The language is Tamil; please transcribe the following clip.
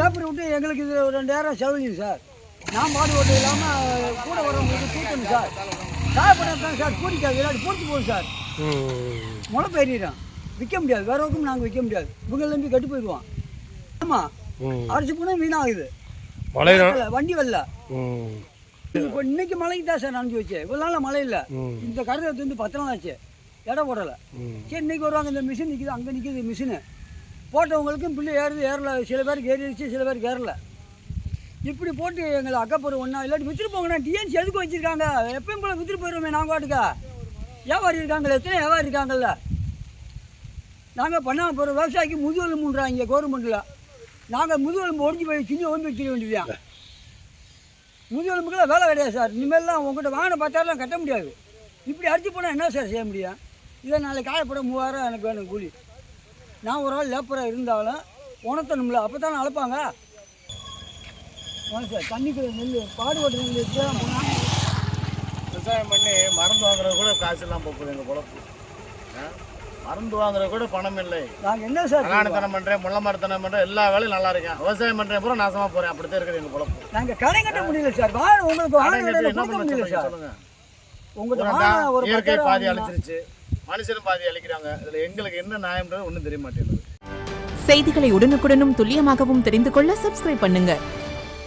லேப்பர் விட்டு எங்களுக்கு இது 2000 செலவழிங்க சார். நான் மாடு ஓட்டு இல்லாமல் கூட வரவங்களுக்கு தூக்கணும் சார். காயப்படாதான் சார் பூரிக்காது விளையாடி பூர்த்தி போகும் சார். முளை பயிரிடும் விற்க முடியாது, வேற பக்கம் நாங்கள் விற்க முடியாது. இவங்க நம்பி கட்டு போயிடுவோம். ஆமாம், அரிசி போனால் வீணாகுது. வண்டி வரல. இப்போ இன்னைக்கு மழைக்கு தான் சார் அனுப்பிச்சி வச்சேன். இவ்வளோ நாள் மழை இல்லை. இந்த கருதை வந்து 10 நாள் ஆச்சு, இடம் போடலை. சரி இன்னைக்கு வருவாங்க. இந்த மிஷின் நிற்கிது, அங்கே நிற்கிது மிஷினு. போட்டவங்களுக்கும் பிள்ளை ஏறல, சில பேருக்கு ஏறிடுச்சு, சில பேருக்கு ஏறல. இப்படி போட்டு எங்களை அக்கப்புறம் ஒன்றா இல்லாட்டி விற்றுட்டு போங்கண்ணா. டிஎன்சி எதுக்கு வச்சுருக்காங்க? எப்பயும் போல விற்றுட்டு போயிடுவோமே நாங்கள் வாட்டுக்கா. வியாபாரி இருக்காங்களே, எத்தனை வியாபாரி இருக்காங்கல்ல. நாங்கள் பண்ண போகிற விவசாயிக்கு முதுகெலும்பு மூன்றாங்க கவர்மெண்ட்டில். நாங்கள் முதுகெலும்பு ஒடிஞ்சு போய் சின்ன ஓம்பி வச்சிட வேண்டியதுதான். முதுகெலும்புக்கெல்லாம் வேலை கிடையாது சார். இனிமேல்லாம் உங்கள்கிட்ட வாங்கின 10,000 கட்ட முடியாது. இப்படி அடிச்சு போனால் என்ன சார் செய்ய முடியும்? இதை நாளைக்கு காயப்பட 3000 எனக்கு வேணும் கூலி. நான் ஒரு ஆள் லேப்பராக இருந்தாலும் உணர்த்தணும்ல, அப்போ தானே அழைப்பாங்க. சார் தண்ணிக்குள்ள நெல் பாடுபட்டு நெல் எடுத்துதான் போனால் விவசாயம் பண்ணி மருந்து வாங்குறது கூட காசு இல்லாமல் போகுது எங்கள் பொழப்பு. மருந்து வாங்குறது கூட பணம் இல்லை. நாங்கள் என்ன சார் கல்யாணத்தனம் பண்ணுறேன், முள்ள மரத்தனம் பண்ணுறேன், எல்லா வேலையும் நல்லா இருக்கேன். விவசாயம் பண்ணுறேன் பூரா நாசமாக போகிறேன். அப்படித்தான் இருக்குது எங்கள் பொழப்பு. நாங்கள் கடை கட்ட முடியல சார். உங்களுக்கு என்ன பண்ண முடியல சார். சொல்லுங்கள். உங்களுக்கு இயற்கை பாதி அழிச்சிருச்சு, மனுஷனும் பாதி அழிக்கிறாங்க. இதில் எங்களுக்கு என்ன நியாயம்ன்றது ஒன்றும் தெரிய மாட்டேங்குது. செய்திகளை உடனுக்குடனும் துல்லியமாகவும் தெரிந்து கொள்ள சப்ஸ்கிரைப் பண்ணுங்க.